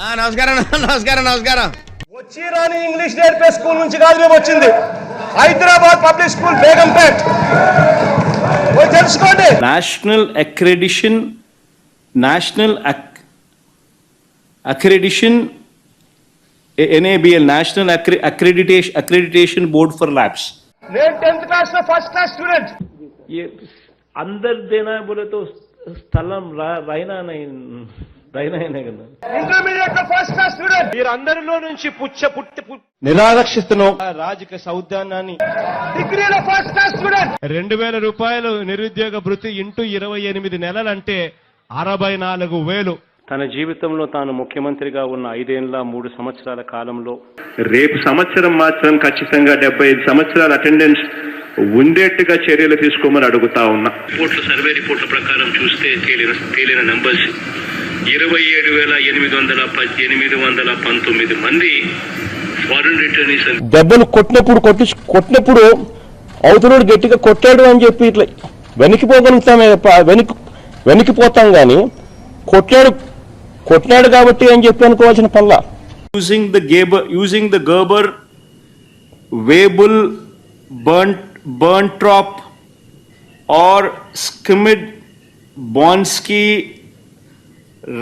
నమస్కారం నమస్కారం నమస్కారం. వచ్చి రాని ఇంగ్లీష్ నేర్పే స్కూల్ నుంచి కాదు మేము వచ్చింది, హైదరాబాద్ పబ్లిక్ స్కూల్ బేగంపేట్. తెలుసుకోండి. National accreditation NABL national accreditation board for labs. నేను 10th క్లాస్ లో ఫస్ట్ క్లాస్ స్టూడెంట్. अंदर देना है बोले तो स्थलम रहना नहीं కదా. ఇంటర్మీడియట్ లో ఫస్ట్ క్లాస్ స్టూడెంట్. మీరందరిలో నుంచి పుట్టి నిరారక్షిస్తున్నాం రాజకీయ సౌద్యాన్ని. డిగ్రీలో ఫస్ట్ క్లాస్ స్టూడెంట్. 2000 రూపాయలు నిరుద్యోగ భృతి ఇంటూ 28 నెలలంటే 64,000. తన జీవితంలో తాను ముఖ్యమంత్రిగా ఉన్న 5 ఏళ్ల 3 సంవత్సరాల కాలంలో రేపు సంవత్సరం మాత్రం ఖచ్చితంగా 75 సంవత్సరాల అటెండెన్స్ ఉండేట్టుగా చర్యలు తీసుకోమని అడుగుతా ఉన్నా. సర్వే రిపోర్ట్ల ప్రకారం చూస్తే తేలిన నంబర్స్ 27,819 మంది ఫారెన్ రిటర్నీస్. దెబ్బలు కొట్టినప్పుడు అవతలోడు గట్టిగా కొట్టాడు అని చెప్పి ఇట్లా వెనక్కిపోగలుగుతామే తప్ప వెనక్కిపోతాం కానీ కొట్టాడు కాబట్టి అని చెప్పి అనుకోవాల్సిన పనుల. using the Gerber, Weibull, Berntrop or Schmidt, Bonsky,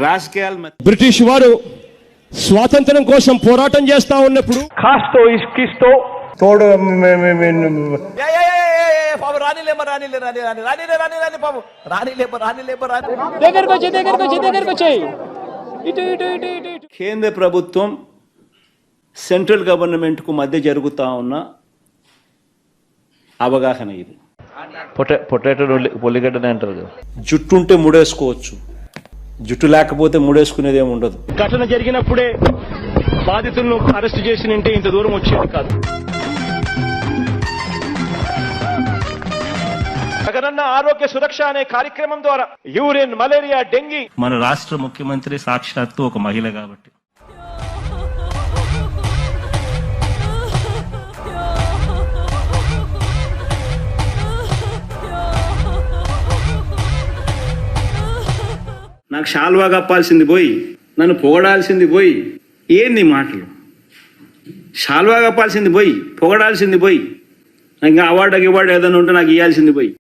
Rascal. British వారు స్వాతంత్రం కోసం పోరాటం చేస్తా ఉన్నప్పుడు కాస్తో ఇస్కిస్తో తోడు కేంద్ర ప్రభుత్వం సెంట్రల్ గవర్నమెంట్ కు మధ్య జరుగుతా ఉన్న అవగాహన ఇది. పొటాటో పొల్లిగడ్డనే అంటారు కదా. జుట్టు ఉంటే ముడేసుకోవచ్చు, జుట్టు లేకపోతే ముడేసుకునేది ఏమి ఉండదు. ఘటన జరిగినప్పుడే బాధితులను అరెస్ట్ చేసినంటే ఇంత దూరం వచ్చేది కాదు. జగనన్న ఆరోగ్య సురక్ష అనే కార్యక్రమం ద్వారా యూరిన్, మలేరియా, డెంగీ. మన రాష్ట్ర ముఖ్యమంత్రి సాక్షాత్తు ఒక మహిళ కాబట్టి నాకు శాల్వా కప్పాల్సింది పోయి నన్ను పొగడాల్సింది పోయి ఏంది మాటలు. శాల్వా కప్పాల్సింది పోయి పొగడాల్సింది పోయి, ఇంకా అవార్డు ఏదైనా ఉంటే నాకు ఇవ్వాల్సింది పోయి.